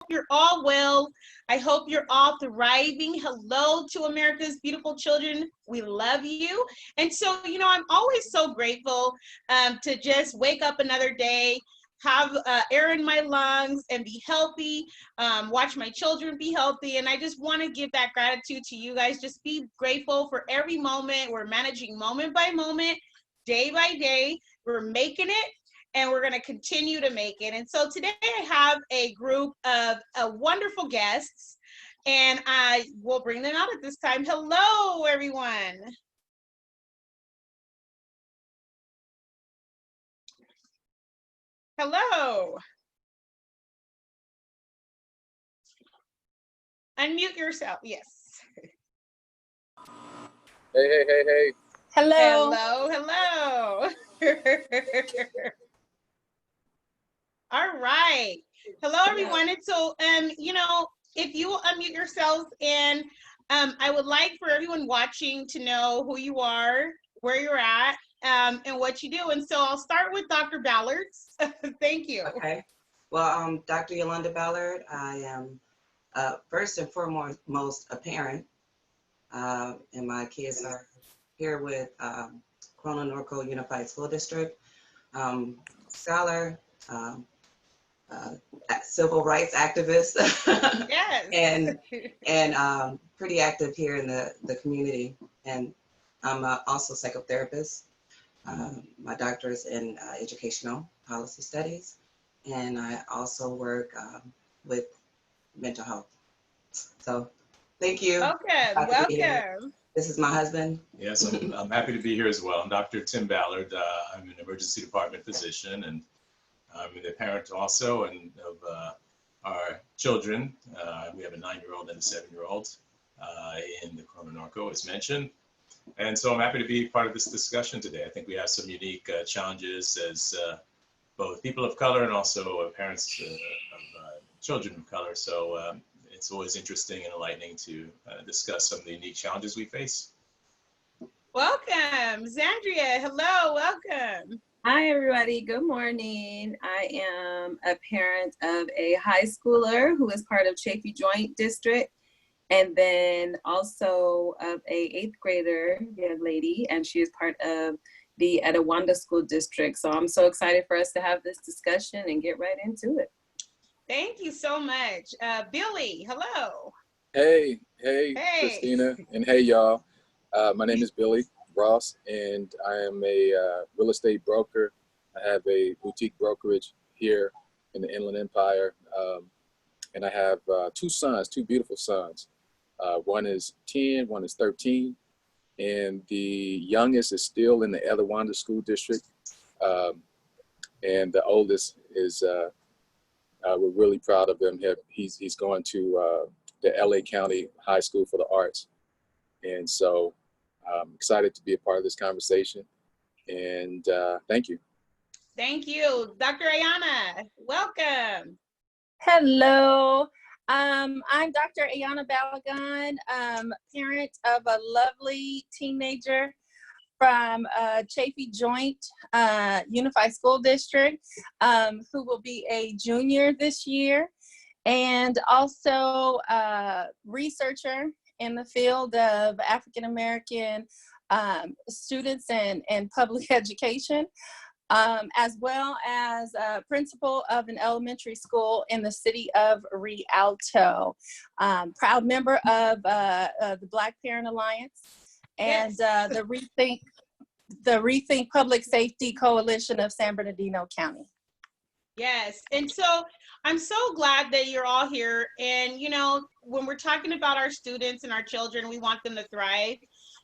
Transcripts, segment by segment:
you're all well. I hope you're all thriving. Hello to America's beautiful children. We love you. And so, I'm always so grateful to just wake up another day, have air in my lungs and be healthy, watch my children be healthy. And I just want to give that gratitude to you guys. Just be grateful for every moment. We're managing moment by moment, day by day. We're making it. And we're going to continue to make it. And so today I have a group of wonderful guests, and I will bring them out at this time. Hello, everyone. Hello. Unmute yourself. Yes. Hey. Hello. All right. Hello, everyone. And so, if you will unmute yourselves, and I would like for everyone watching to know who you are, where you're at, and what you do. And so I'll start with Dr. Ballard. Thank you. Okay. Well, Dr. Yolanda Ballard. I am first and foremost a parent, and my kids are here with Corona Norco Unified School District, scholar, civil rights activist, Yes. and pretty active here in the community. And I'm also a psychotherapist. My doctorate is in educational policy studies, and I also work with mental health. So thank you. Welcome. This is my husband. Yes, I'm happy to be here as well. I'm Dr. Tim Ballard. I'm an emergency department physician, and I'm a parent also, and of our children. We have a 9-year-old and a 7-year-old in the Corona Norco, as mentioned. And so I'm happy to be part of this discussion today. I think we have some unique challenges as both people of color and also parents of children of color. So it's always interesting and enlightening to discuss some of the unique challenges we face. Welcome. Zandria, hello, welcome. Hi, everybody. Good morning. I am a parent of a high schooler who is part of Chafee Joint District, and then also of a 8th grader young lady, and she is part of the Etowanda School District. So I'm so excited for us to have this discussion and get right into it. Thank you so much. Billy, hello. Hey, Christina, and hey, y'all. My name is Billy Ross, and I am a real estate broker. I have a boutique brokerage here in the Inland Empire, and I have 2 sons, 2 beautiful sons. One is 10, one is 13, and the youngest is still in the Etowanda School District, and the oldest is, we're really proud of him. He's going to the LA County High School for the Arts, and so I'm excited to be a part of this conversation, and thank you. Thank you. Dr. Ayana, welcome. Hello. I'm Dr. Ayana Balagan, parent of a lovely teenager from Chafee Joint Unified School District, who will be a junior this year, and also a researcher in the field of African American students and public education, as well as principal of an elementary school in the city of Rialto. Proud member of the Black Parent Alliance and Yes. the Rethink Public Safety Coalition of San Bernardino County. Yes, and so I'm so glad that you're all here. And when we're talking about our students and our children, we want them to thrive.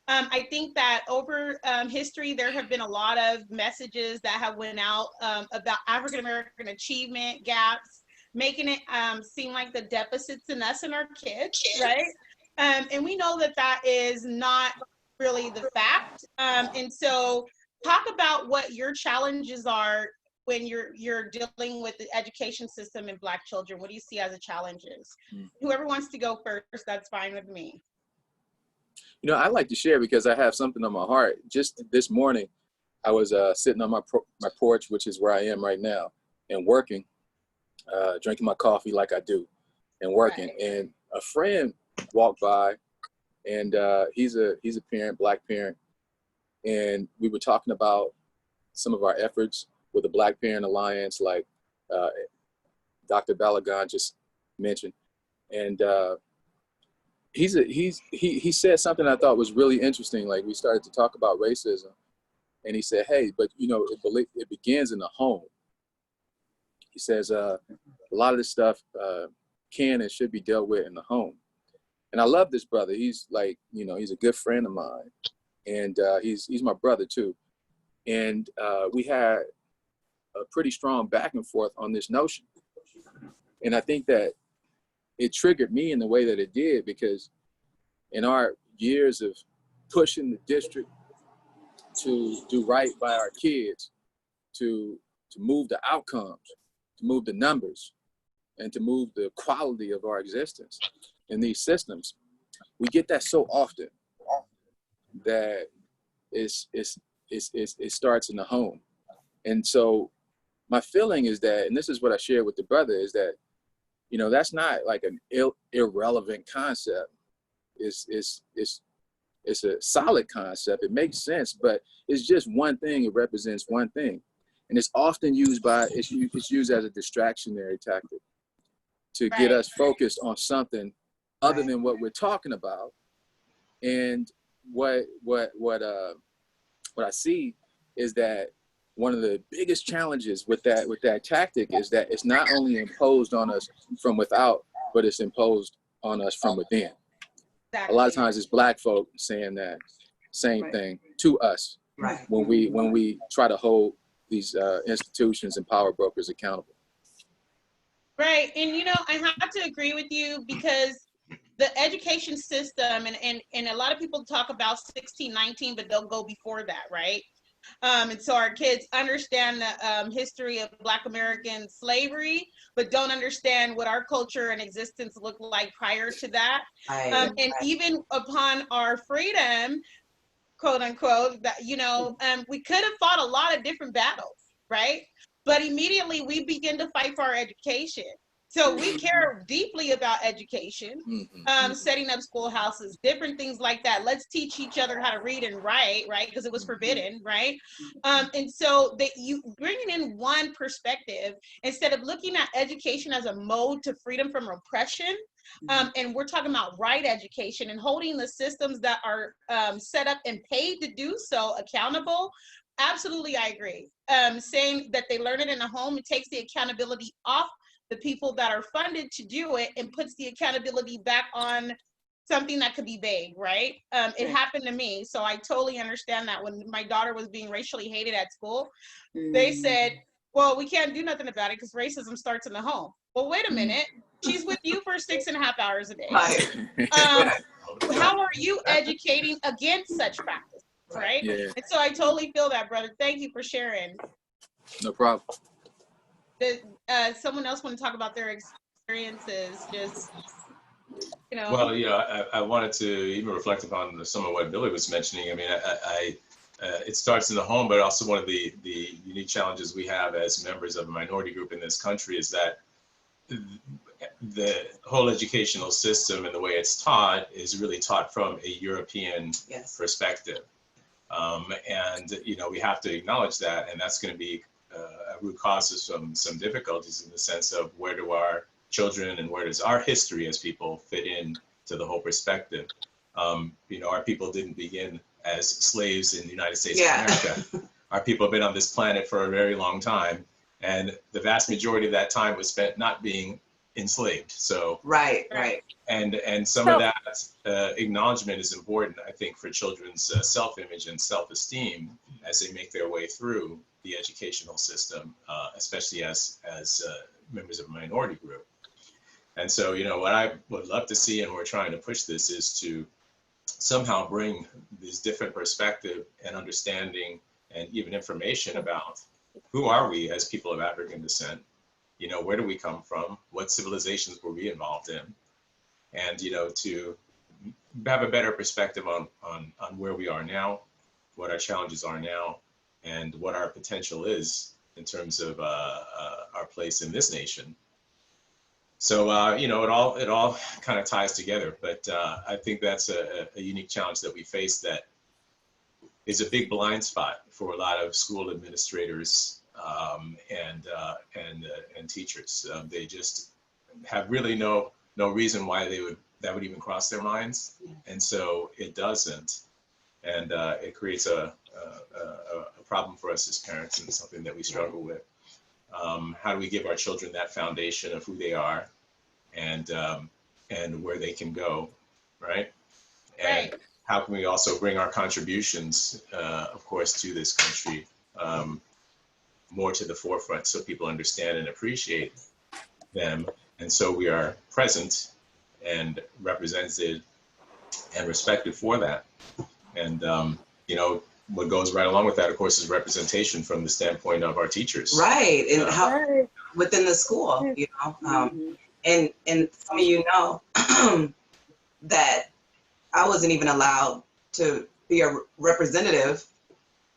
I think that over history, there have been a lot of messages that have went out about African American achievement gaps, making it seem like the deficits in us and our kids, right? And we know that that is not really the fact. And so talk about what your challenges are when you're dealing with the education system in Black children. What do you see as the challenges? Whoever wants to go first, that's fine with me. I'd like to share because I have something on my heart. Just this morning, I was sitting on my porch, which is where I am right now, and working, drinking my coffee like I do. and working. Right. And a friend walked by, and he's a parent, Black parent, and we were talking about some of our efforts with the Black Parent Alliance, like Dr. Balagan just mentioned, and he said something I thought was really interesting. Like, we started to talk about racism, and he said, "Hey, but you know, it begins in the home." He says a lot of this stuff can and should be dealt with in the home. And I love this brother. He's like, you know, he's a good friend of mine, and he's my brother too. And we had a pretty strong back and forth on this notion. And I think that it triggered me in the way that it did, because in our years of pushing the district to do right by our kids, to move the outcomes, to move the numbers, and to move the quality of our existence in these systems, we get that so often that it starts in the home. And so my feeling is that, and this is what I shared with the brother, is that, you know, that's not like an irrelevant concept. It's a solid concept. It makes sense, but it's just one thing. It represents one thing. And it's often used it's used as a distractionary tactic to get us focused on something other than what we're talking about. And what I see is that one of the biggest challenges with that tactic is that it's not only imposed on us from without, but it's imposed on us from within. Exactly. A lot of times it's Black folk saying that same thing to us when we try to hold these institutions and power brokers accountable. Right, and you know, I have to agree with you, because the education system, and a lot of people talk about 1619, but they'll go before that, right? And so our kids understand the history of Black American slavery, but don't understand what our culture and existence looked like prior to that. And even upon our freedom, quote unquote, that, you know, we could have fought a lot of different battles, right? But immediately we begin to fight for our education. So we care deeply about education, setting up schoolhouses, different things like that. Let's teach each other how to read and write, right? Because it was forbidden, right? And so that you bringing in one perspective instead of looking at education as a mode to freedom from oppression. And we're talking about right education and holding the systems that are set up and paid to do so accountable. Absolutely, I agree. Saying that they learn it in the home, it takes the accountability off the people that are funded to do it and puts the accountability back on something that could be vague, right? It happened to me, so I totally understand that. When my daughter was being racially hated at school, they said, well, we can't do nothing about it because racism starts in the home. Well, wait a minute. She's with you for 6.5 hours a day. How are you educating against such practice, right? Yeah. And so I totally feel that, brother. Thank you for sharing. No problem. Someone else want to talk about their experiences, just, you know. Well, you know, I wanted to even reflect upon some of what Billy was mentioning. I mean, it starts in the home, but also one of the unique challenges we have as members of a minority group in this country is that the whole educational system and the way it's taught is really taught from a European perspective. And, you know, we have to acknowledge that, and that's going to be a root cause of some difficulties in the sense of where do our children and where does our history as people fit in to the whole perspective. You know, our people didn't begin as slaves in the United States of America. Our people have been on this planet for a very long time, and the vast majority of that time was spent not being enslaved. So and some of that acknowledgement is important, I think, for children's self-image and self-esteem as they make their way through the educational system, especially as members of a minority group. And so, you know, what I would love to see, and we're trying to push this, is to somehow bring these different perspective and understanding and even information about who are we as people of African descent. You know, where do we come from? What civilizations were we involved in? And, you know, to have a better perspective on where we are now, what our challenges are now, and what our potential is in terms of our place in this nation. So, you know, it all kind of ties together, but I think that's a unique challenge that we face that is a big blind spot for a lot of school administrators and teachers. They just have really no reason why that would even cross their minds, and so it doesn't, and it creates a problem for us as parents, and something that we struggle with. How do we give our children that foundation of who they are and where they can go, right? And how can we also bring our contributions, of course, to this country more to the forefront so people understand and appreciate them. And so we are present and represented and respected for that. And, you know, what goes right along with that, of course, is representation from the standpoint of our teachers. Right, and how within the school, you know, and some of you know that I wasn't even allowed to be a representative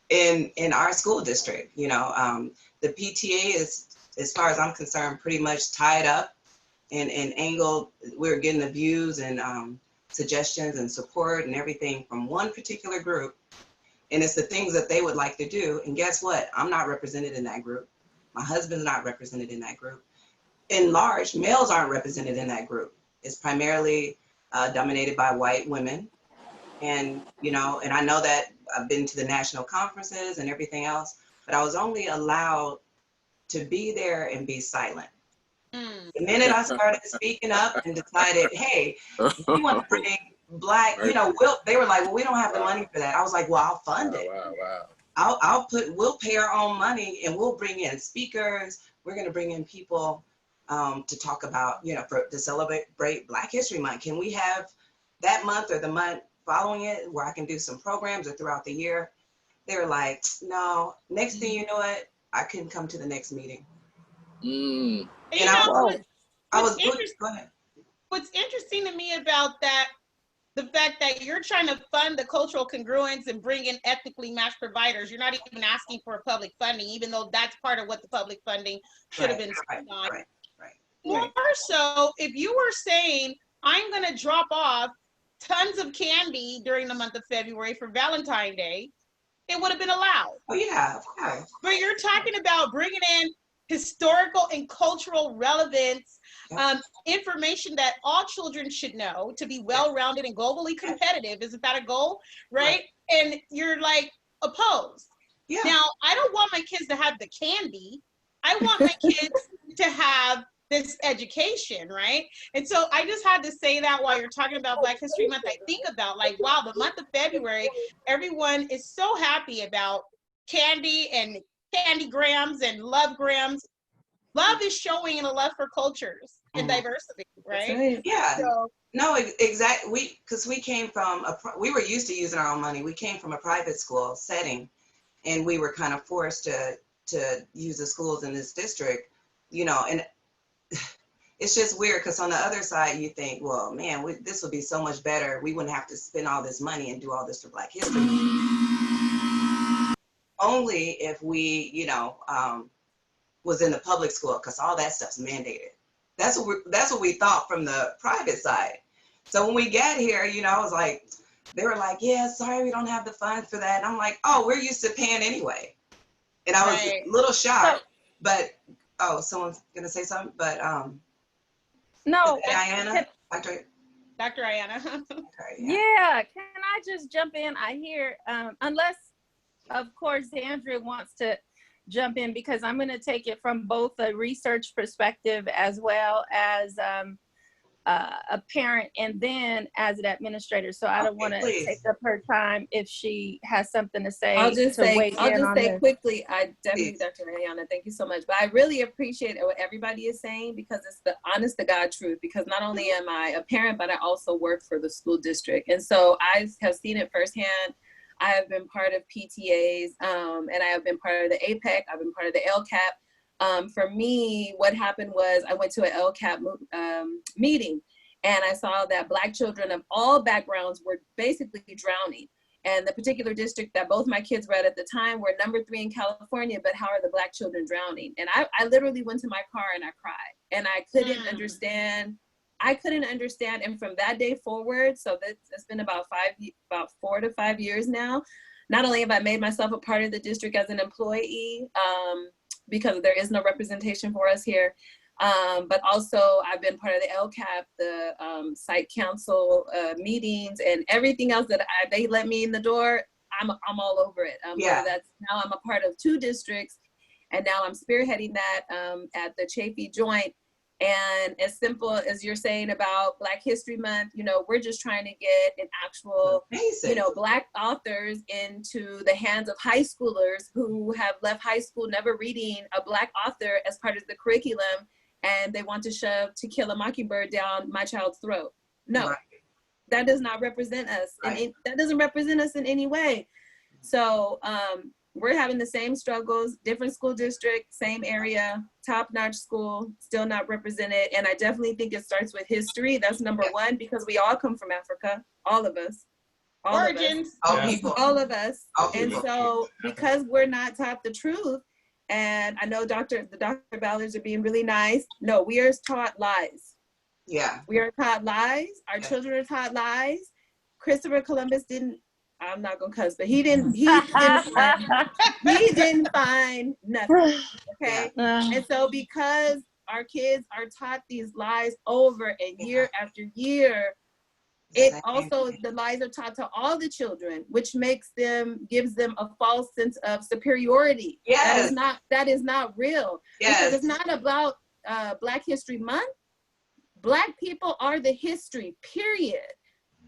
in our school district. You know, the PTA is, as far as I'm concerned, pretty much tied up and angled. We're getting the views and suggestions and support and everything from one particular group. And it's the things that they would like to do. And guess what? I'm not represented in that group. My husband's not represented in that group. In large, males aren't represented in that group. It's primarily dominated by white women. And, you know, and I know that I've been to the national conferences and everything else, but I was only allowed to be there and be silent. The minute I started speaking up and decided, hey, we want to bring Black, you know, they were like, well, we don't have the money for that. I was like, well, I'll fund it. We'll pay our own money and we'll bring in speakers. We're going to bring in people to talk about, you know, to celebrate Black History Month. Can we have that month or the month following it where I can do some programs or throughout the year? They were like, no, next thing you know it, I couldn't come to the next meeting. And I was go ahead. What's interesting to me about that, the fact that you're trying to fund the cultural congruence and bring in ethnically matched providers. You're not even asking for public funding, even though that's part of what the public funding should have been spent on. More so, if you were saying, I'm going to drop off tons of candy during the month of February for Valentine's Day, it would have been allowed. Oh yeah, of course. But you're talking about bringing in historical and cultural relevance, information that all children should know to be well-rounded and globally competitive. Isn't that a goal, right? And you're like opposed. Now, I don't want my kids to have the candy. I want my kids to have this education, right? And so I just had to say that while you're talking about Black History Month, I think about like, wow, the month of February, everyone is so happy about candy and candy grams and love grams. Love is showing in a love for cultures and diversity, right? Yeah. So, no, exactly. Because we came from we were used to using our own money. We came from a private school setting, and we were kind of forced to use the schools in this district, you know. And it's just weird because on the other side, you think, well, man, this would be so much better. We wouldn't have to spend all this money and do all this for Black History. Only if we, you know, was in the public school, because all that stuff's mandated. That's what we thought from the private side. So when we got here, you know, I was like, they were like, yeah, sorry, we don't have the funds for that. And I'm like, oh, we're used to paying anyway. And I was a little shocked, but, oh, someone's gonna say something, but no, Diana, Dr. Ayana. Yeah, can I just jump in? I hear, unless, of course, Andrea wants to jump in, because I'm going to take it from both a research perspective as well as a parent and then as an administrator. So I don't want to take up her time if she has something to say. I'll just say quickly, I definitely, Dr. Ayana, thank you so much. But I really appreciate what everybody is saying, because it's the honest to God truth, because not only am I a parent, but I also work for the school district. And so I have seen it firsthand. I have been part of PTAs, and I have been part of the APEC. I've been part of the LCAP. For me, what happened was I went to an LCAP meeting, and I saw that Black children of all backgrounds were basically drowning. And the particular district that both my kids were at the time were number 3 in California, but how are the Black children drowning? And I literally went to my car and I cried, and I couldn't understand. And from that day forward, so it's been about 4 to 5 years now, not only have I made myself a part of the district as an employee, because there is no representation for us here, but also I've been part of the LCAP, the site council meetings, and everything else that they let me in the door. I'm all over it. Whether that's now I'm a part of 2 districts, and now I'm spearheading that at the Chafee Joint. And as simple as you're saying about Black History Month, you know, we're just trying to get an actual, you know, Black authors into the hands of high schoolers who have left high school never reading a Black author as part of the curriculum, and they want to shove To Kill a Mockingbird down my child's throat. No, that does not represent us. And that doesn't represent us in any way. So we're having the same struggles, different school district, same area, top-notch school, still not represented. And I definitely think it starts with history. That's number 1, because we all come from Africa, all of us. Origins. All of us. And so because we're not taught the truth, and I know the Dr. Ballards are being really nice. No, we are taught lies. Yeah. We are taught lies. Our children are taught lies. Christopher Columbus didn't, I'm not gonna cuss, but he didn't find nothing, okay? And so because our kids are taught these lies over and year after year, it also, the lies are taught to all the children, which gives them a false sense of superiority. Yes. That is not real. Yes. Because it's not about Black History Month. Black people are the history, period.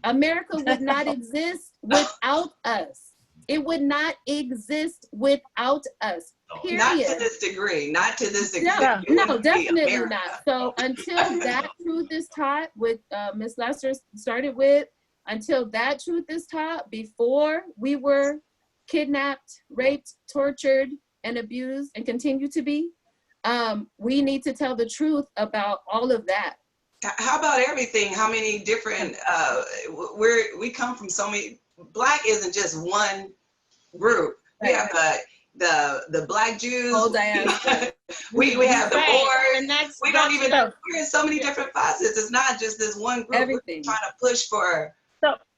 America would not exist without us. It would not exist without us, period. Not to this degree, not to this degree. No, definitely not. So until that truth is taught, with Ms. Lester started with, until that truth is taught, before we were kidnapped, raped, tortured, and abused, and continue to be, we need to tell the truth about all of that. How about everything? How many different, we come from so many, Black isn't just one group. We have the Black Jews, we have the Moors, we don't even know, we're in so many different facets. It's not just this one group. Everything. We're trying to push for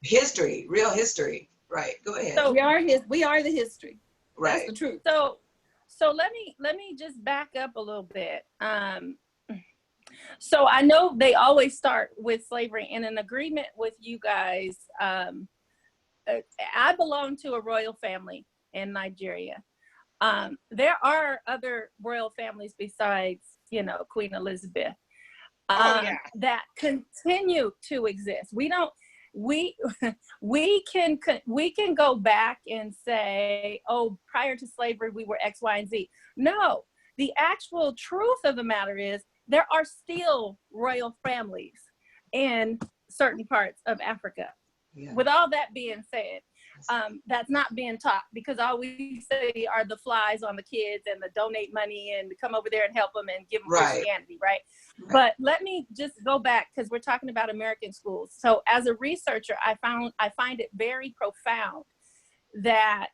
history, real history. Right, go ahead. So we are the history. Right. That's the truth. So let me just back up a little bit. So I know they always start with slavery, and in agreement with you guys, I belong to a royal family in Nigeria. There are other royal families besides, you know, Queen Elizabeth, that continue to exist. We can go back and say, oh, prior to slavery, we were X, Y, and Z. No, the actual truth of the matter is there are still royal families in certain parts of Africa. Yeah. With all that being said, that's not being taught, because all we say are the flies on the kids and the donate money and come over there and help them and give them Christianity, right? But let me just go back, because we're talking about American schools. So as a researcher, I find it very profound that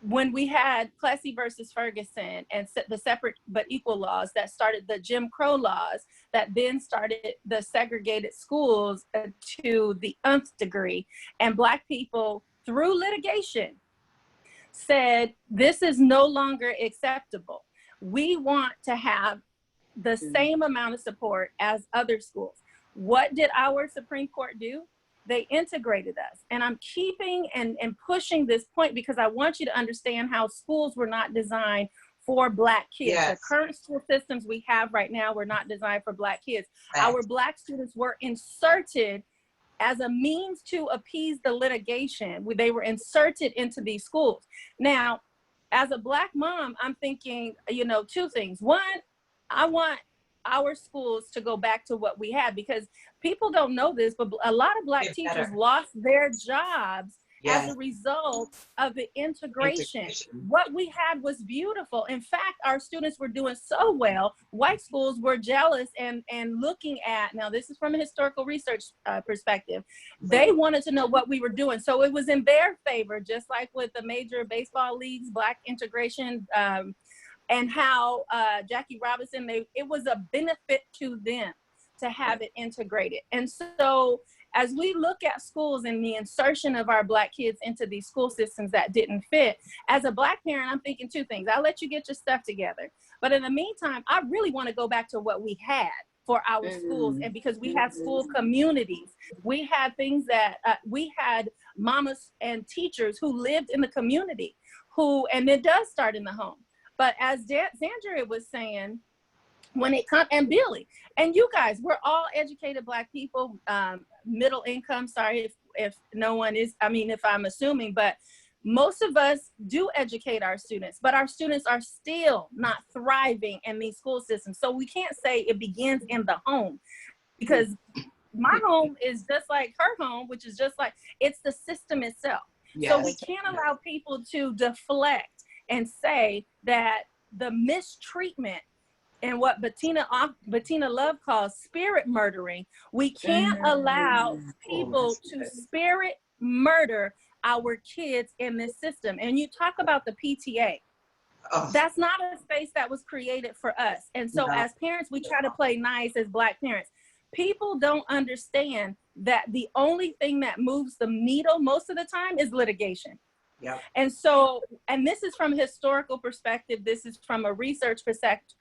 when we had Plessy versus Ferguson and the separate but equal laws that started the Jim Crow laws, that then started the segregated schools to the nth degree, and Black people through litigation said, this is no longer acceptable. We want to have the same amount of support as other schools. What did our Supreme Court do? They integrated us. And I'm keeping and pushing this point because I want you to understand how schools were not designed for Black kids. Yes. The current school systems we have right now were not designed for Black kids. Yes. Our Black students were inserted as a means to appease the litigation. They were inserted into these schools. Now, as a Black mom, I'm thinking, you know, two things. One, I want our schools to go back to what we had, because people don't know this, but a lot of Black teachers lost their jobs as a result of the integration. What we had was beautiful. In fact, our students were doing so well. White schools were jealous and looking at, now this is from a historical research perspective, they wanted to know what we were doing. So it was in their favor, just like with the major baseball leagues, Black integration, and how Jackie Robinson, it was a benefit to them to have it integrated. And so as we look at schools and the insertion of our Black kids into these school systems that didn't fit, as a Black parent, I'm thinking two things. I'll let you get your stuff together. But in the meantime, I really want to go back to what we had for our schools. And because we had school communities, we had things that we had mamas and teachers who lived in the community and it does start in the home. But as Zandria was saying, when it comes, and Billy, and you guys, we're all educated Black people, middle income, sorry if no one is, I mean, if I'm assuming, but most of us do educate our students, but our students are still not thriving in these school systems. So we can't say it begins in the home, because my home is just like her home, which is just like, it's the system itself. Yes. So we can't allow people to deflect and say that the mistreatment and what Bettina Love calls spirit murdering, we can't allow people to spirit murder our kids in this system. And you talk about the PTA. That's not a space that was created for us. And so as parents, we try to play nice as Black parents. People don't understand that the only thing that moves the needle most of the time is litigation. Yeah. And so, and this is from a historical perspective, this is from a research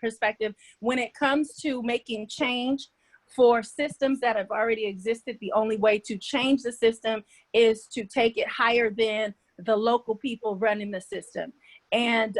perspective, when it comes to making change for systems that have already existed, the only way to change the system is to take it higher than the local people running the system. And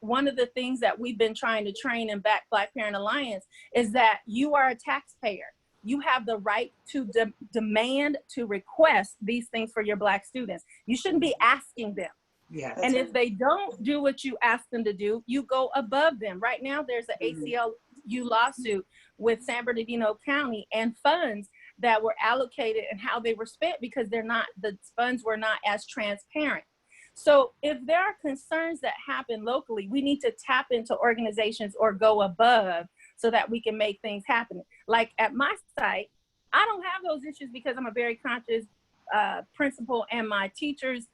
one of the things that we've been trying to train in Black Parent Alliance is that you are a taxpayer. You have the right to demand, to request these things for your Black students. You shouldn't be asking them. Yeah. And if they don't do what you ask them to do, you go above them. Right now, there's an ACLU lawsuit with San Bernardino County and funds that were allocated and how they were spent because the funds were not as transparent. So if there are concerns that happen locally, we need to tap into organizations or go above so that we can make things happen. Like at my site, I don't have those issues because I'm a very conscious principal, and my teachers,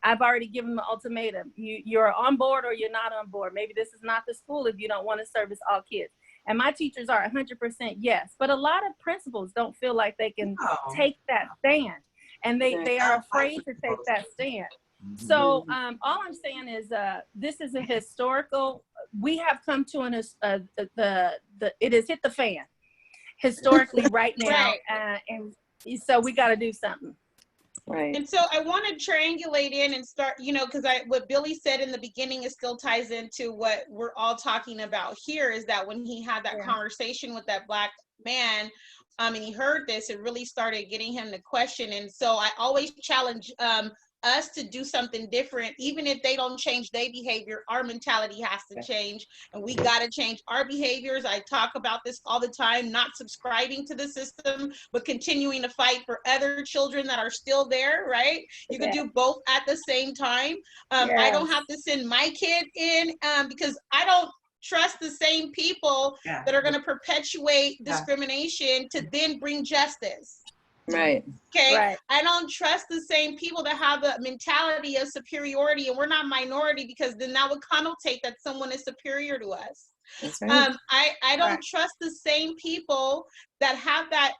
I've already given them an ultimatum. You're on board or you're not on board. Maybe this is not the school if you don't want to service all kids. And my teachers are 100% yes. But a lot of principals don't feel like they can take that stand. And they are afraid to take that stand. So all I'm saying is this is a historical, we have come to it has hit the fan historically right now. Right. And so we got to do something. Right. And so I want to triangulate in and start, because what Billy said in the beginning, it still ties into what we're all talking about here, is that when he had that conversation with that Black man, and he heard this, it really started getting him to question. And so I always challenge us to do something different. Even if they don't change their behavior, our mentality has to change, and we got to change our behaviors. I talk about this all the time, not subscribing to the system, but continuing to fight for other children that are still there, right? You can do both at the same time. I don't have to send my kid in because I don't trust the same people that are going to perpetuate discrimination to then bring justice. Right. Okay. Right. I don't trust the same people that have a mentality of superiority, and we're not minority, because then that would connotate that someone is superior to us. That's right. I don't trust the same people that have that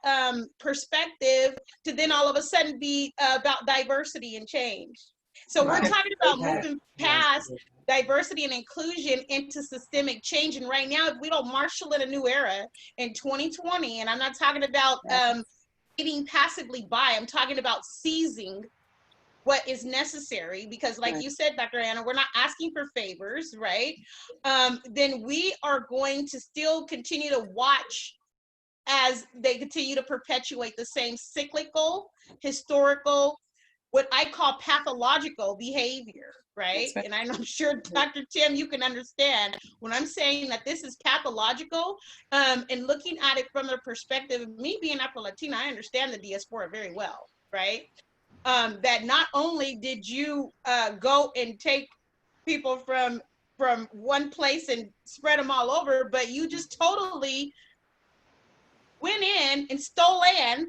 perspective to then all of a sudden be about diversity and change. So we're talking about moving past diversity and inclusion into systemic change. And right now, if we don't marshal in a new era in 2020, and I'm not talking about getting passively by, I'm talking about seizing what is necessary, because like you said, Dr. Anna, we're not asking for favors, right? Then we are going to still continue to watch as they continue to perpetuate the same cyclical, historical, what I call pathological behavior, right? And I'm sure, Dr. Tim, you can understand when I'm saying that this is pathological, and looking at it from the perspective of me being Afro-Latina, I understand the diaspora very well, right? that not only did you go and take people from one place and spread them all over, but you just totally went in and stole land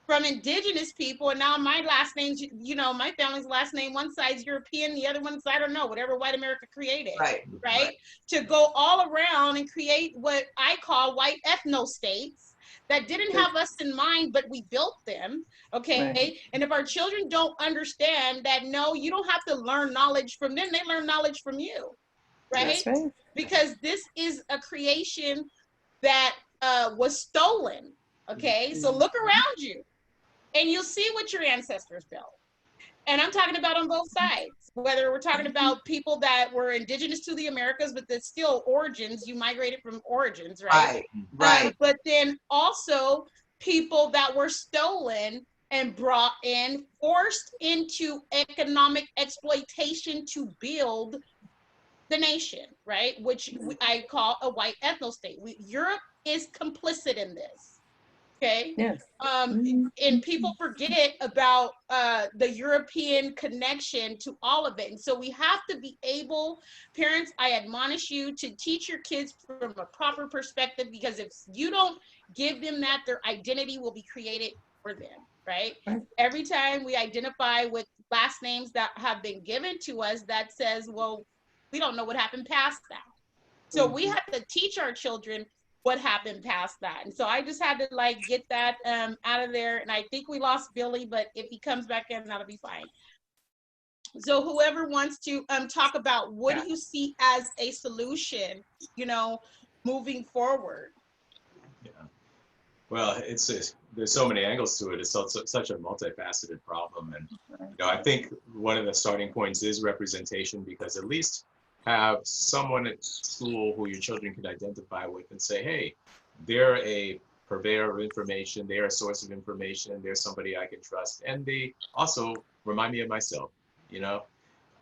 from indigenous people. And now my last name's, you know, my family's last name, one side's European, the other one's, I don't know, whatever white America created, right? To go all around and create what I call white ethno-states that didn't have us in mind, but we built them, okay? Right. And if our children don't understand that, no, you don't have to learn knowledge from them, they learn knowledge from you, right? Because this is a creation that was stolen, okay? So look around you and you'll see what your ancestors built. And I'm talking about on both sides, whether we're talking about people that were indigenous to the Americas, but that's still origins, you migrated from origins, right? Right. But then also people that were stolen and brought in, forced into economic exploitation to build the nation, right? Which I call a white ethno-state. Europe is complicit in this. Okay. Yes. And people forget about the European connection to all of it. And so we have to be able, parents, I admonish you to teach your kids from a proper perspective, because if you don't give them that, their identity will be created for them, right? Every time we identify with last names that have been given to us that says, well, we don't know what happened past that. So we have to teach our children what happened past that. And so I just had to like get that out of there. And I think we lost Billy, but if he comes back in, that'll be fine. So whoever wants to talk about what do you see as a solution, you know, moving forward? Yeah. Well, there's so many angles to it. It's such a multifaceted problem. And you know, I think one of the starting points is representation, because at least have someone at school who your children can identify with and say, hey, they're a purveyor of information, they're a source of information, they're somebody I can trust, and they also remind me of myself, you know?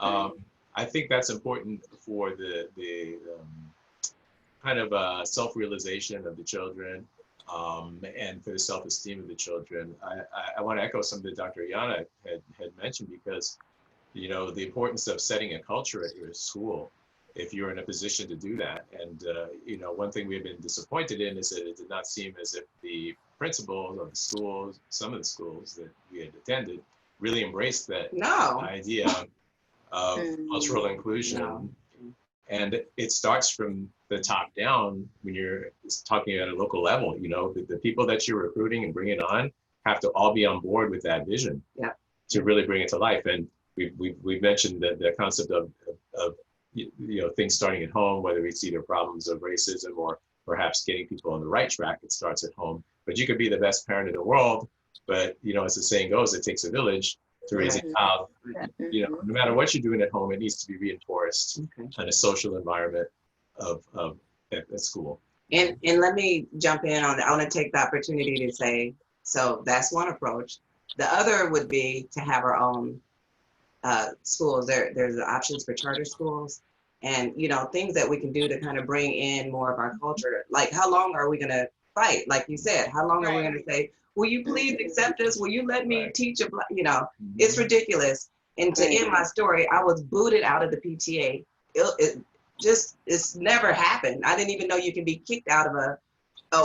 I think that's important for the kind of self-realization of the children, and for the self-esteem of the children. I want to echo something that Dr. Ayana had mentioned, because you know, the importance of setting a culture at your school, if you're in a position to do that. And, you know, one thing we've been disappointed in is that it did not seem as if the principals of the schools, some of the schools that we had attended, really embraced that idea of cultural inclusion. And it starts from the top down when you're talking at a local level. You know, the people that you're recruiting and bringing on have to all be on board with that vision to really bring it to life. And we've mentioned the concept of you know, things starting at home, whether it's either problems of racism or perhaps getting people on the right track. It starts at home. But you could be the best parent in the world, but you know, as the saying goes, it takes a village to raise a child. You know, no matter what you're doing at home, it needs to be reinforced in a social environment at school. And let me jump in on that. I want to take the opportunity to say, so that's one approach. The other would be to have our own schools. There's options for charter schools, and you know, things that we can do to kind of bring in more of our culture. Like, how long are we going to fight? Like you said, how long are we going to say, will you please accept us? Will you let me teach a, you know, it's ridiculous. And to end my story, I was booted out of the PTA. It's never happened. I didn't even know you can be kicked out of a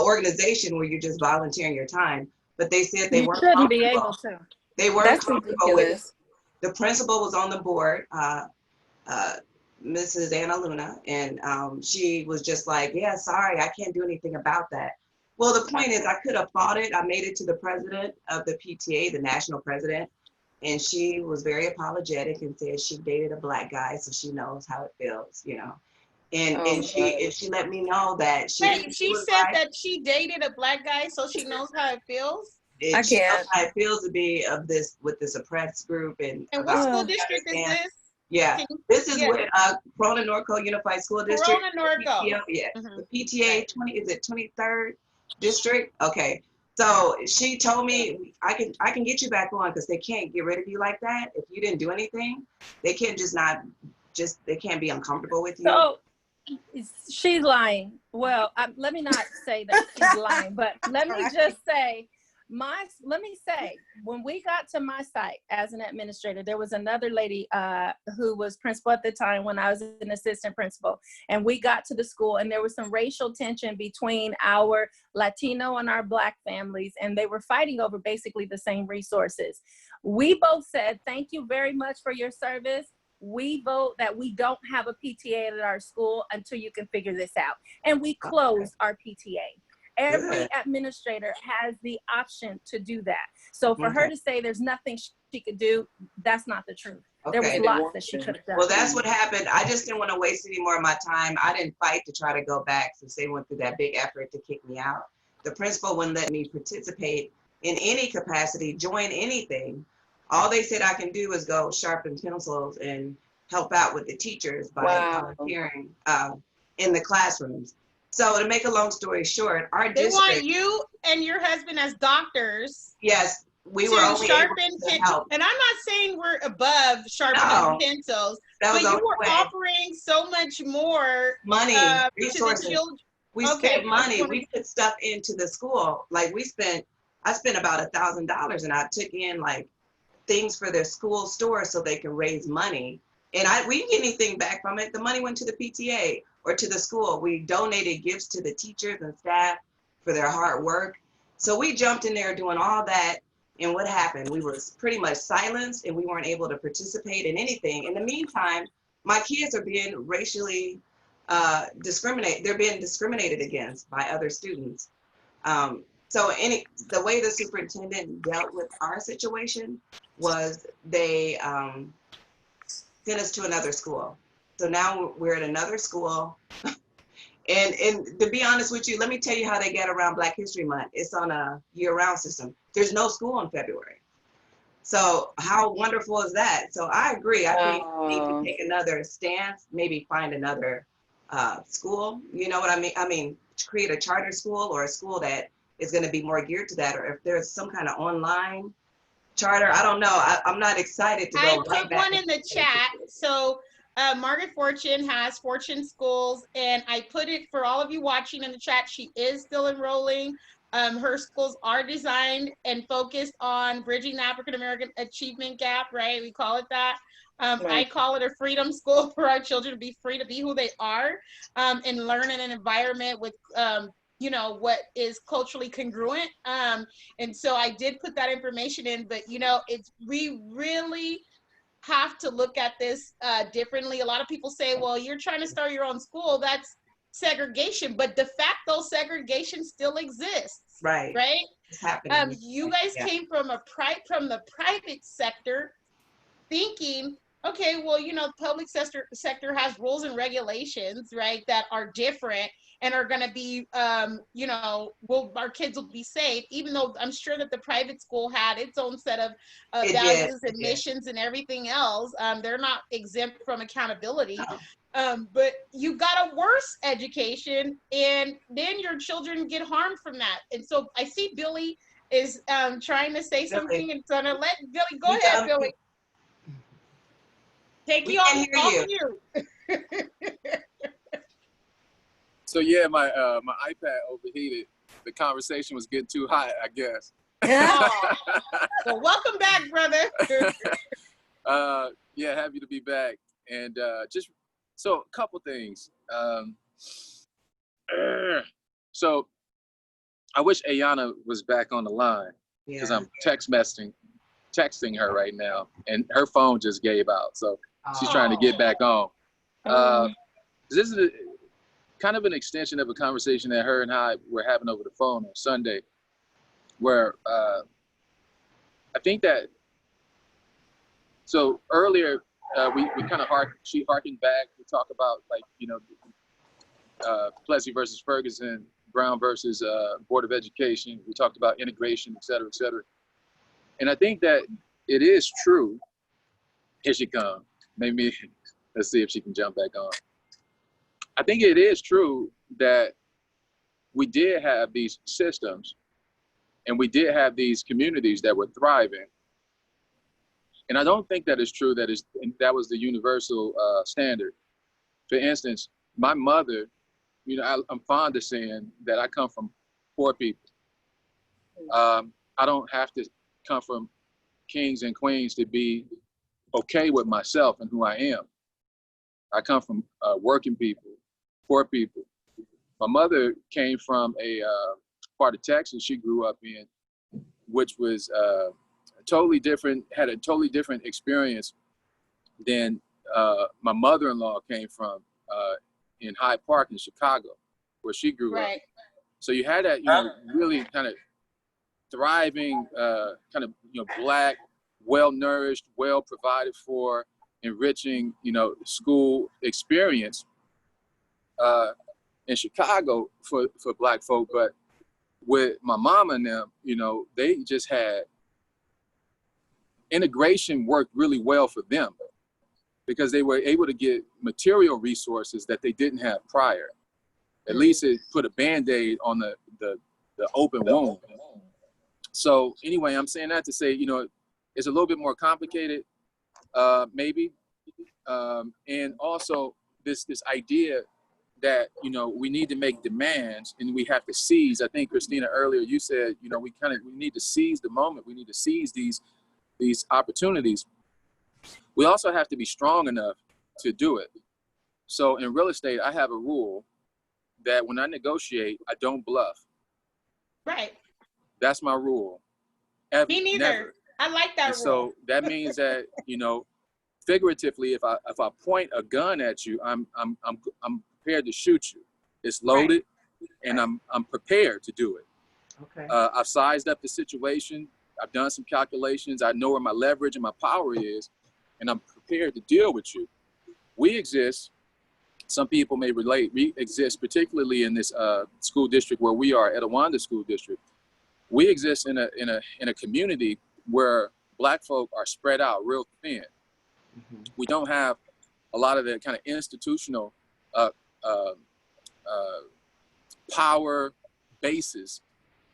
organization where you're just volunteering your time. But they said they weren't shouldn't be able to. They weren't comfortable with it. The principal was on the board, Mrs. Anna Luna, and she was just like, yeah, sorry, I can't do anything about that. Well, the point is, I could have fought it. I made it to the president of the PTA, the national president, and she was very apologetic and said she dated a Black guy, so she knows how it feels, you know. And she let me know that she said that she dated a Black guy, so she knows how it feels. She knows how it feels to be with this oppressed group. And what school district is this? Yeah, this is with Corona Norco Unified School District. Corona Norco. The PTA 23rd district. Okay, so she told me I can get you back on, because they can't get rid of you like that if you didn't do anything. They can't they can't be uncomfortable with you. So she's lying. Well, let me not say that she's lying, but let me just say let me say, when we got to my site as an administrator, there was another lady who was principal at the time when I was an assistant principal. And we got to the school and there was some racial tension between our Latino and our Black families. And they were fighting over basically the same resources. We both said, thank you very much for your service. We vote that we don't have a PTA at our school until you can figure this out. And we closed our PTA. Every administrator has the option to do that. So for her to say there's nothing she could do, that's not the truth. There was lots that she could have done. Well, that's what happened. I just didn't want to waste any more of my time. I didn't fight to try to go back since they went through that big effort to kick me out. The principal wouldn't let me participate in any capacity, join anything. All they said I can do is go sharpen pencils and help out with the teachers by volunteering in the classrooms. So to make a long story short, our they district— want you and your husband as doctors. Yes, we were only able to help. And I'm not saying we're above sharpening pencils, but you were offering so much more money, resources. To the children. We spent money. We put stuff into the school. Like I spent about $1,000, and I took in like things for their school store so they can raise money. And we didn't get anything back from it. The money went to the PTA or to the school. We donated gifts to the teachers and staff for their hard work. So we jumped in there doing all that. And what happened? We were pretty much silenced and we weren't able to participate in anything. In the meantime, my kids are being racially discriminated. They're being discriminated against by other students. So the way the superintendent dealt with our situation was they sent us to another school. So now we're at another school. And to be honest with you, let me tell you how they get around Black History Month. It's on a year-round system. There's no school in February. So how wonderful is that? So I agree. I think we need to take another stance, maybe find another school. You know what I mean? I mean, create a charter school or a school that is going to be more geared to that. Or if there's some kind of online charter, I don't know. I'm not excited to go. I put one in the chat. So Margaret Fortune has Fortune Schools, and I put it for all of you watching in the chat. She is still enrolling. Her schools are designed and focused on bridging the African American achievement gap, right? We call it that. I call it a freedom school for our children to be free to be who they are and learn in an environment with you know, what is culturally congruent. And so I did put that information in, but you know, we really have to look at this differently. A lot of people say, well, you're trying to start your own school. That's segregation, but de facto segregation still exists. Right. Right. It's happening. You guys came from the private sector thinking, okay, well, you know, public sector has rules and regulations, right, that are different and are going to be, you know, our kids will be safe, even though I'm sure that the private school had its own set of values and missions and everything else. They're not exempt from accountability. No. But you got a worse education, and then your children get harmed from that. And so I see Billy is trying to say something, and so I'm going to let Billy, go ahead, Billy. Take you off you. So yeah, my iPad overheated. The conversation was getting too hot, I guess. So welcome back, brother. Yeah, happy to be back. And just so a couple things. So I wish Ayana was back on the line because I'm texting her right now, and her phone just gave out. So she's trying to get back on. This is kind of an extension of a conversation that her and I were having over the phone on Sunday, where I think that, so earlier we kind of she harkened back to talk about, like, you know, Plessy versus Ferguson, Brown versus Board of Education. We talked about integration, et cetera, et cetera. And I think that it is true. Here she comes. Maybe let's see if she can jump back on. I think it is true that we did have these systems and we did have these communities that were thriving. And I don't think that is true that was the universal standard. For instance, my mother, you know, I'm fond of saying that I come from poor people. I I don't have to come from kings and queens to be okay with myself and who I am. I come from working people, poor people. My mother came from a part of Texas she grew up in, which was totally different, had a totally different experience than my mother-in-law came from in Hyde Park in Chicago, where she grew up. So you had that, really kind of thriving, kind of, Black, well-nourished, well-provided for, enriching, school experience in Chicago for Black folk. But with my mom and them, they just had integration worked really well for them because they were able to get material resources that they didn't have prior. At least it put a Band-Aid on the open wound. So anyway, I'm saying that to say, it's a little bit more complicated, maybe. And also this idea that, we need to make demands and we have to seize. I think, Christina, earlier you said, we need to seize the moment. We need to seize these opportunities. We also have to be strong enough to do it. So in real estate, I have a rule that when I negotiate, I don't bluff. Right. That's my rule. Me neither. Never. I like that rule. So that means that, figuratively, if I point a gun at you, I'm prepared to shoot you. It's loaded, and I'm prepared to do it. Okay. I've sized up the situation. I've done some calculations. I know where my leverage and my power is, and I'm prepared to deal with you. We exist. Some people may relate. We exist, particularly in this school district where we are, Etowanda School District. We exist in a community where Black folk are spread out real thin. Mm-hmm. We don't have a lot of the kind of institutional power bases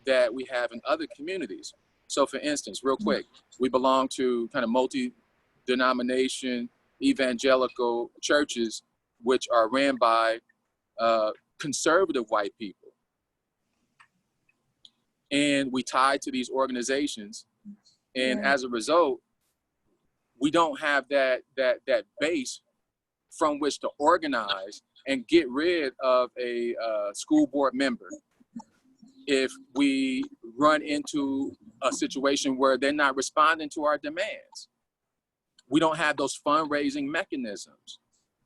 that we have in other communities. So for instance, real quick, we belong to kind of multi-denomination evangelical churches, which are ran by conservative white people. And we tie to these organizations. And as a result, we don't have that base from which to organize and get rid of a school board member if we run into a situation where they're not responding to our demands. We don't have those fundraising mechanisms.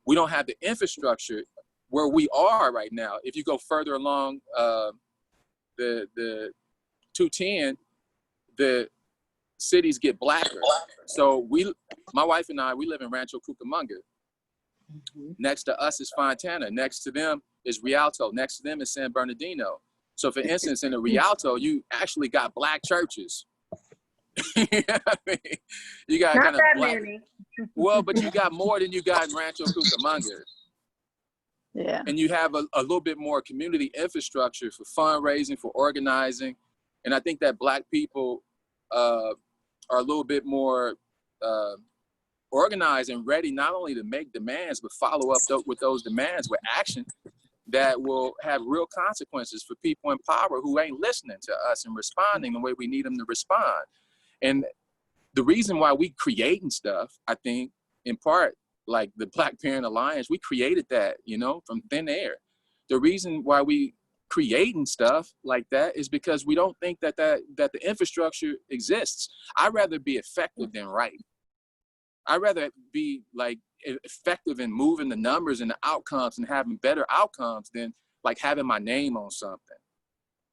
We don't have the infrastructure where we are right now. If you go further along the 210, the cities get blacker. So my wife and I, we live in Rancho Cucamonga. Mm-hmm. Next to us is Fontana. Next to them is Rialto. Next to them is San Bernardino. So for instance, in the Rialto, you actually got Black churches. You know what I mean? You got not kind of that Black, many. well, but you got more than you got in Rancho Cucamonga. Yeah. And you have a little bit more community infrastructure for fundraising, for organizing. And I think that Black people are a little bit more organized and ready not only to make demands, but follow up with those demands with action that will have real consequences for people in power who ain't listening to us and responding the way we need them to respond. And the reason why we creating stuff, I think, in part, like the Black Parent Alliance, we created that, from thin air. The reason why we creating stuff like that is because we don't think that the infrastructure exists. I'd rather be effective than right. I'd rather be like effective in moving the numbers and the outcomes and having better outcomes than like having my name on something.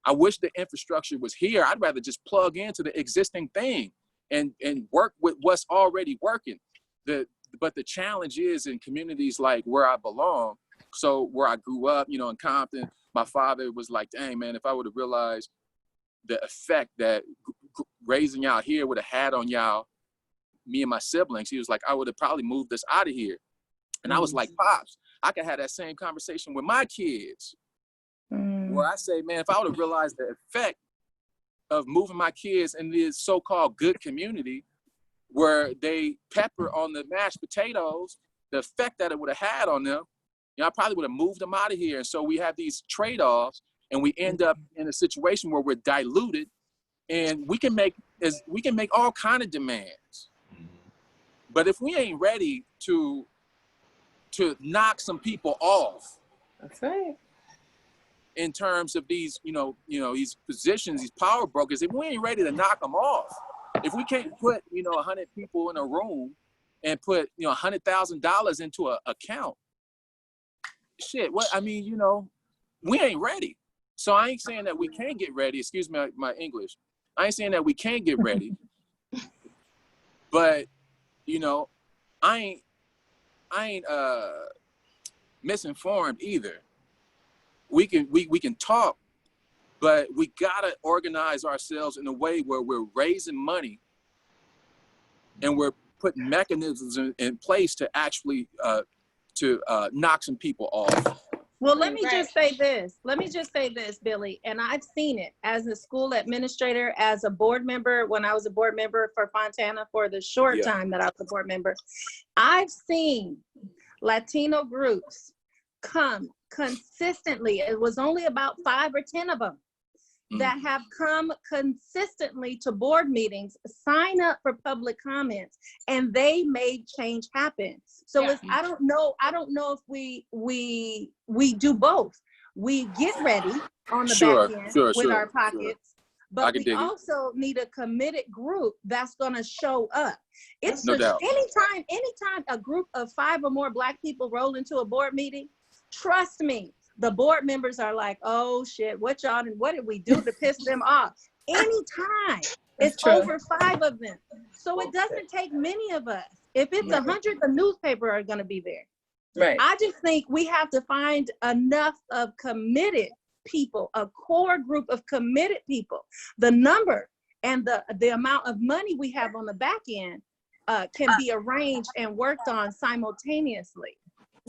I wish the infrastructure was here. I'd rather just plug into the existing thing and work with what's already working. But the challenge is in communities like where I belong. So where I grew up, in Compton, my father was like, dang, man, if I would have realized the effect that raising y'all here would have had on y'all, me and my siblings, he was like, I would have probably moved us out of here. And I was like, Pops, I could have that same conversation with my kids. Where I say, man, if I would have realized the effect of moving my kids in this so-called good community where they pepper on the mashed potatoes, the effect that it would have had on them, I probably would have moved them out of here. And so we have these trade-offs and we end up in a situation where we're diluted And we can make all kind of demands. But if we ain't ready to knock some people off, that's right. In terms of these, these positions, these power brokers, if we ain't ready to knock them off, if we can't put, 100 people in a room and put, $100,000 into an account, shit, we ain't ready. So I ain't saying that we can't get ready. Excuse me, my English. I ain't saying that we can't get ready, but, I ain't misinformed either. We can talk, but we gotta organize ourselves in a way where we're raising money and we're putting mechanisms in place to actually knock some people off. Well, let me just say this. Billy, and I've seen it as a school administrator, as a board member, when I was a board member for Fontana for the short time that I was a board member. I've seen Latino groups come consistently. It was only about 5 or 10 of them that have come consistently to board meetings, sign up for public comments, and they made change happen. So it's, I don't know if we do both. We get ready on the back end with our pockets, but we also need a committed group that's going to show up. It's anytime a group of 5 or more Black people roll into a board meeting, trust me, the board members are like, oh shit, what did we do to piss them off? Anytime. It's over 5 of them. So it doesn't take many of us. If it's 100, the newspaper are going to be there. Right. I just think we have to find enough of committed people, a core group of committed people. The number and the amount of money we have on the back end can be arranged and worked on simultaneously.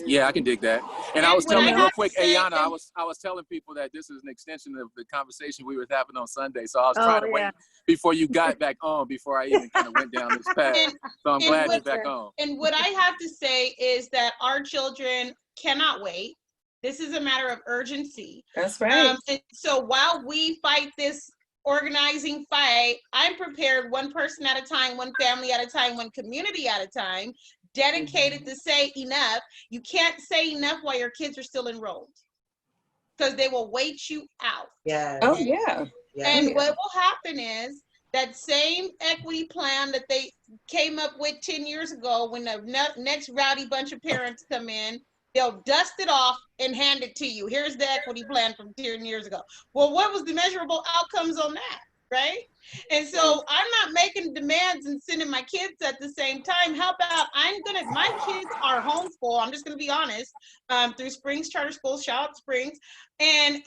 Yeah, I can dig that. And I was telling real quick, Ayana, I was telling people that this is an extension of the conversation we were having on Sunday. So I was trying to wait before you got back on, before I even kind of went down this path. So I'm glad you're back on. And what I have to say is that our children cannot wait. This is a matter of urgency. That's right. And so while we fight this organizing fight, I'm prepared, one person at a time, one family at a time, one community at a time, dedicated to say enough. You can't say enough while your kids are still enrolled, because they will wait you out. Yeah. Oh yeah. And what will happen is that same equity plan that they came up with 10 years ago, when the next rowdy bunch of parents come in, they'll dust it off and hand it to you. Here's the equity plan from 10 years ago. Well, what was the measurable outcomes on that, right? And so I'm not making demands and sending my kids at the same time. How about my kids are homeschooled, I'm just gonna be honest, through Springs Charter School, shout out Springs. And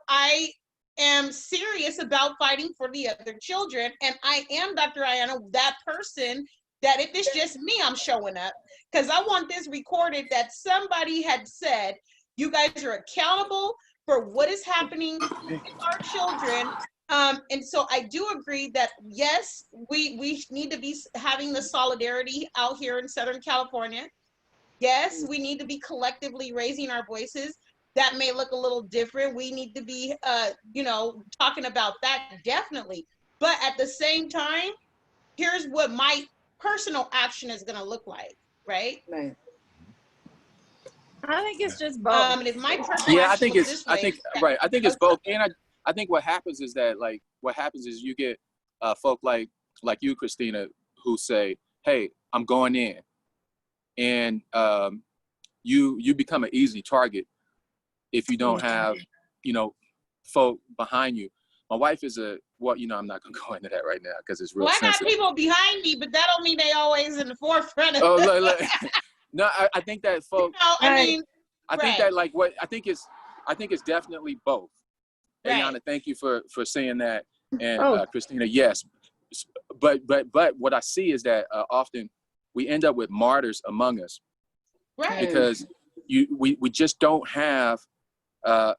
I am serious about fighting for the other children. And I am, Dr. Ayana, that person that if it's just me, I'm showing up, because I want this recorded that somebody had said, you guys are accountable for what is happening with our children. And so I do agree that, yes, we need to be having the solidarity out here in Southern California. Yes, we need to be collectively raising our voices. That may look a little different. We need to be, talking about that, definitely. But at the same time, here's what my personal action is going to look like, right? Right. I think it's just both. And if my personal I think it's both. And I think what happens is that, you get folk like you, Christina, who say, hey, I'm going in. And you become an easy target if you don't have, folk behind you. My wife is I'm not gonna go into that right now because it's real sensitive. I got people behind me, but that don't mean they always in the forefront of No, I think that folk, I think that I think it's definitely both. Right. Ayana, thank you for saying that. And Christina, yes. But what I see is that often we end up with martyrs among us. Right. Because we just don't have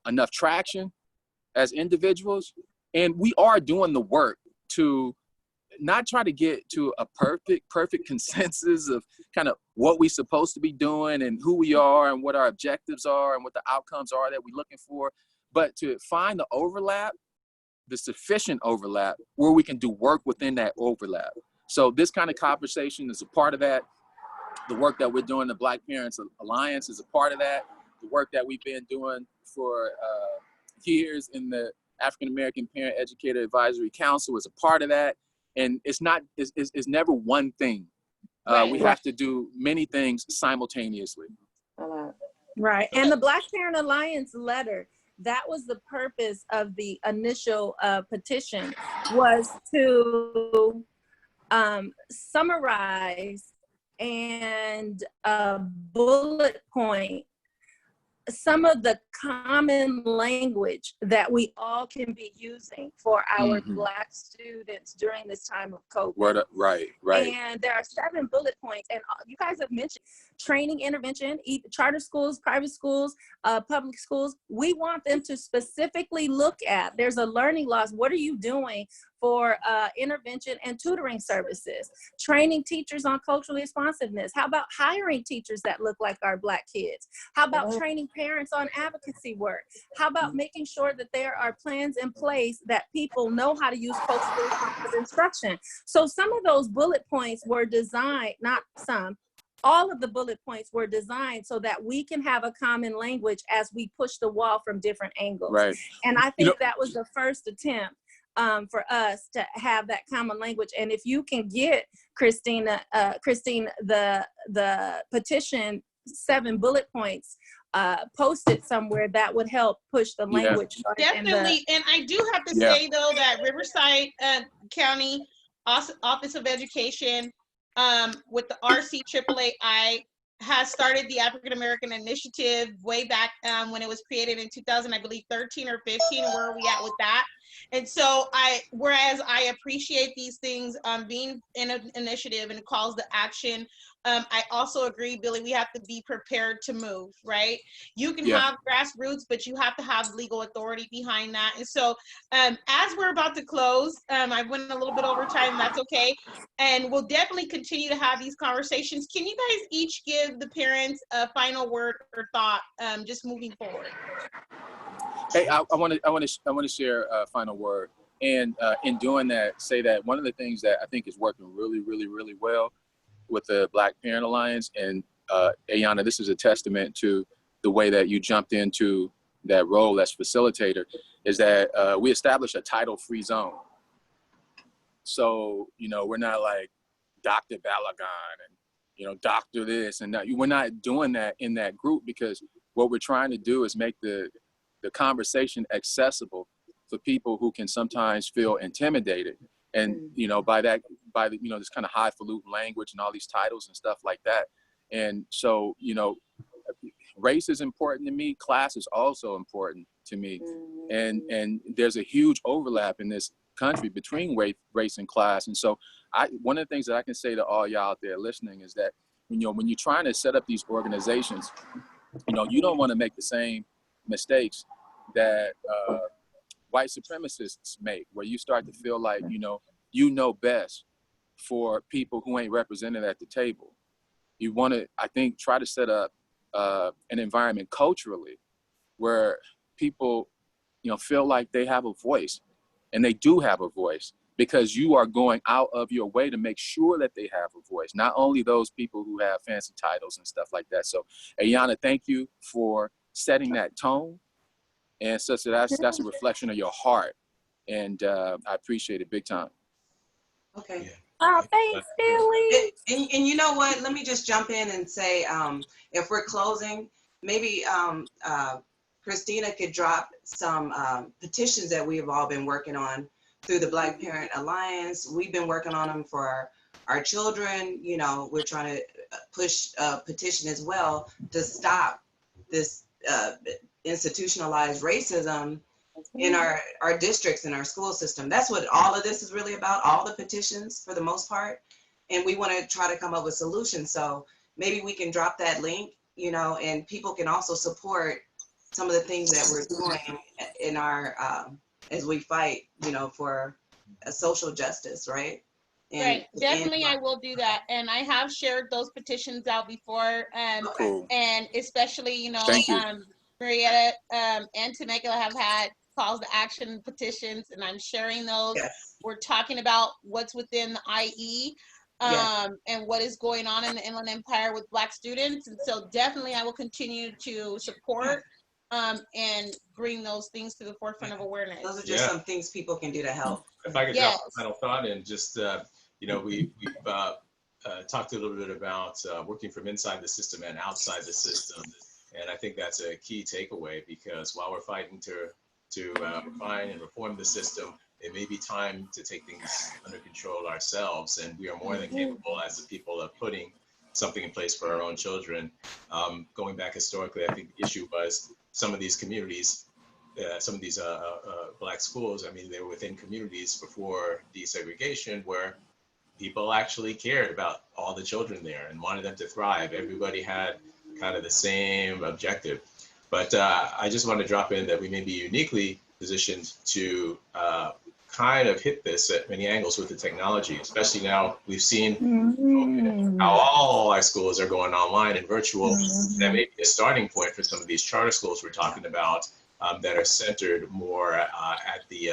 enough traction as individuals. And we are doing the work to not try to get to a perfect consensus of kind of what we're supposed to be doing and who we are and what our objectives are and what the outcomes are that we're looking for, but to find the overlap the sufficient overlap where we can do work within that overlap. So this kind of conversation is a part of that. The work that we're doing, the Black Parents Alliance, is a part of that. The work that we've been doing for years in the African American Parent Educator Advisory Council is a part of that. And it's never one thing. We have to do many things simultaneously. Right. And the Black Parent Alliance letter, that was the purpose of the initial petition, was to summarize and bullet point some of the common language that we all can be using for our Black students during this time of COVID. Right. And there are 7 bullet points, and you guys have mentioned training, intervention, charter schools, private schools, public schools. We want them to specifically look at, there's a learning loss. What are you doing for intervention and tutoring services? Training teachers on cultural responsiveness. How about hiring teachers that look like our Black kids? How about training parents on advocacy work? How about making sure that there are plans in place that people know how to use cultural responsive instruction? So some of those bullet points were designed, not some, all of the bullet points were designed so that we can have a common language as we push the wall from different angles. Right. And I think that was the first attempt for us to have that common language. And if you can get Christine, the petition 7 bullet points posted somewhere, that would help push the language. Definitely. And I do have to say though that Riverside County Office of Education with the RCAAI has started the African American Initiative way back when it was created in 2000, I believe 13 or 15. Where are we at with that? And so whereas I appreciate these things being in an initiative and calls to action, I also agree, Billy, we have to be prepared to move, right? You can have grassroots, but you have to have legal authority behind that. And so as we're about to close, I went a little bit over time, that's okay. And we'll definitely continue to have these conversations. Can you guys each give the parents a final word or thought just moving forward? Hey, I want to share a final word, and in doing that, say that one of the things that I think is working really, really, really well with the Black Parent Alliance, and Ayana, this is a testament to the way that you jumped into that role as facilitator, is that we established a title-free zone. So, we're not like Dr. Balagan and, Dr. this and that. We're not doing that in that group, because what we're trying to do is make the conversation accessible for people who can sometimes feel intimidated. And, by this kind of highfalutin language and all these titles and stuff like that. And so, race is important to me. Class is also important to me. And there's a huge overlap in this country between race and class. And so one of the things that I can say to all y'all out there listening is that, when you're trying to set up these organizations, you don't want to make the same mistakes that white supremacists make, where you start to feel like, you know best for people who ain't represented at the table. You want to, I think, try to set up an environment culturally where people, feel like they have a voice, and they do have a voice, because you are going out of your way to make sure that they have a voice, not only those people who have fancy titles and stuff like that. So, Ayana, thank you for setting that tone. And such that's a reflection of your heart, and I appreciate it big time. Okay. Oh, thanks, Billy. And you know what? Let me just jump in and say, if we're closing, maybe Christina could drop some petitions that we have all been working on through the Black Parent Alliance. We've been working on them for our children. We're trying to push a petition as well to stop this institutionalized racism in our districts, in our school system. That's what all of this is really about, all the petitions for the most part. And we want to try to come up with solutions. So maybe we can drop that link, and people can also support some of the things that we're doing in our, as we fight, for a social justice, right? Right, definitely I will do that. And I have shared those petitions out before, Cool. And especially, Thank you. Marietta and Temecula have had calls to action petitions, and I'm sharing those. Yes. We're talking about what's within the IE. And what is going on in the Inland Empire with Black students. And so definitely I will continue to support and bring those things to the forefront of awareness. Those are just some things people can do to help. If I could drop a final thought and just, you know, we've talked a little bit about working from inside the system and outside the system. And I think that's a key takeaway, because while we're fighting to refine and reform the system, it may be time to take things under control ourselves, and we are more than capable as the people of putting something in place for our own children. Going back historically, I think the issue was some of these communities, some of these Black schools, I mean, they were within communities before desegregation where people actually cared about all the children there and wanted them to thrive. Everybody had kind of the same objective. But I just want to drop in that we may be uniquely positioned to kind of hit this at many angles with the technology, especially now we've seen how all our schools are going online and virtual. That may be a starting point for some of these charter schools we're talking about that are centered more at the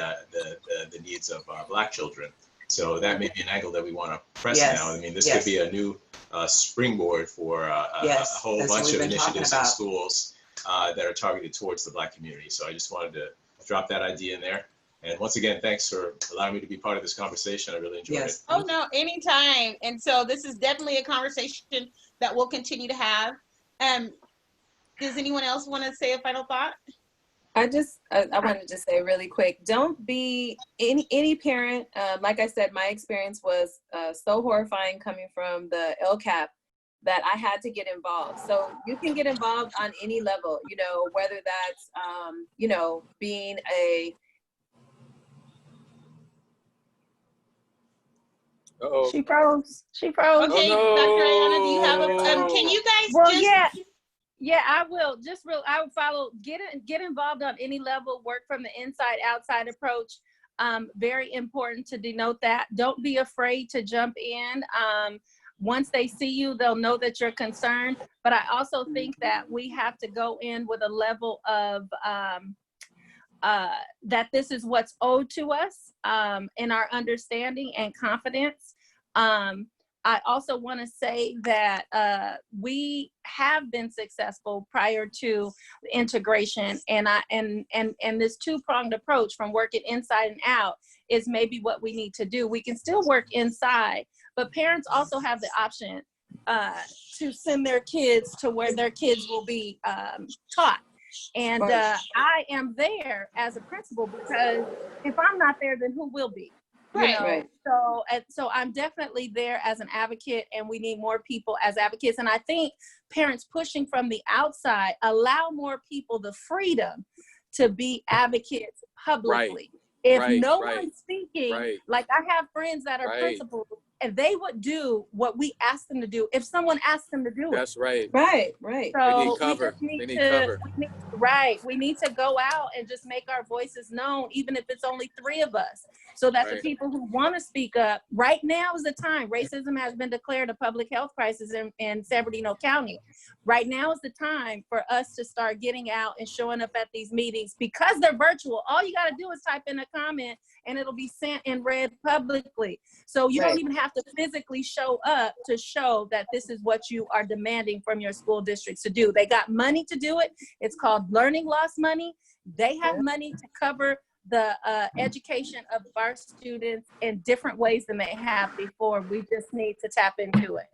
needs of our Black children. So that may be an angle that we want to press now. I mean, this could be a new springboard for a whole bunch of initiatives in schools that are targeted towards the Black community. So I just wanted to drop that idea in there. And once again, thanks for allowing me to be part of this conversation. I really enjoyed it. Oh, no, anytime. And so this is definitely a conversation that we'll continue to have. Does anyone else want to say a final thought? I wanted to say really quick, don't be any parent. Like I said, my experience was so horrifying coming from the LCAP that I had to get involved. So you can get involved on any level, you know, whether that's, you know, being a, She froze. Okay, Dr. Ayana, do you have a, can you guys Yeah, I will. I would follow, get involved on any level, work from the inside outside approach. Very important to denote that. Don't be afraid to jump in. Once they see you, they'll know that you're concerned. But I also think that we have to go in with a level of that this is what's owed to us in our understanding and confidence. I also want to say that we have been successful prior to integration, and this two-pronged approach from working inside and out is maybe what we need to do. We can still work inside, but parents also have the option to send their kids to where their kids will be taught. And I am there as a principal, because if I'm not there, then who will be? Right. So I'm definitely there as an advocate, and we need more people as advocates. And I think parents pushing from the outside allow more people the freedom to be advocates publicly. If no one's speaking, like I have friends that are principals, and they would do what we ask them to do if someone asked them to do it. That's right. Right. So they need cover. We need to go out and just make our voices known, even if it's only 3 of us, so that the people who want to speak up, right now is the time. Racism has been declared a public health crisis in San Bernardino County. Right now is the time for us to start getting out and showing up at these meetings, because they're virtual. All you got to do is type in a comment and it'll be sent and read publicly. So you don't even have to physically show up to show that this is what you are demanding from your school districts to do. They got money to do it. It's called learning loss money. They have money to cover the education of our students in different ways than they have before. We just need to tap into it.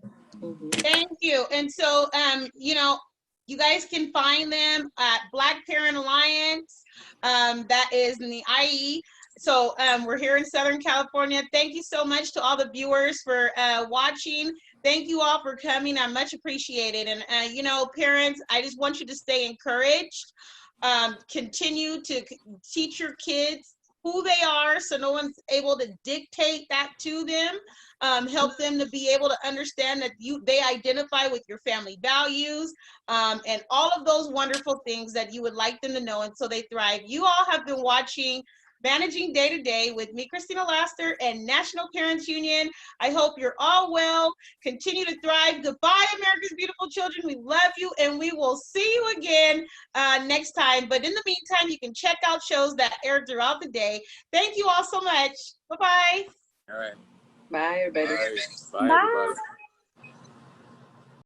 Thank you. And so, you know, you guys can find them at Black Parent Alliance. That is in the IE. So we're here in Southern California. Thank you so much to all the viewers for watching. Thank you all for coming. I much appreciate it. And you know, parents, I just want you to stay encouraged. Continue to teach your kids who they are, so no one's able to dictate that to them. Help them to be able to understand that they identify with your family values, and all of those wonderful things that you would like them to know, and so they thrive. You all have been watching Managing Day to Day with me, Christina Laster, and National Parents Union. I hope you're all well. Continue to thrive. Goodbye, America's beautiful children. We love you, and we will see you again next time. But in the meantime, you can check out shows that air throughout the day. Thank you all so much. Bye-bye. All right. Bye, everybody. Bye, everybody.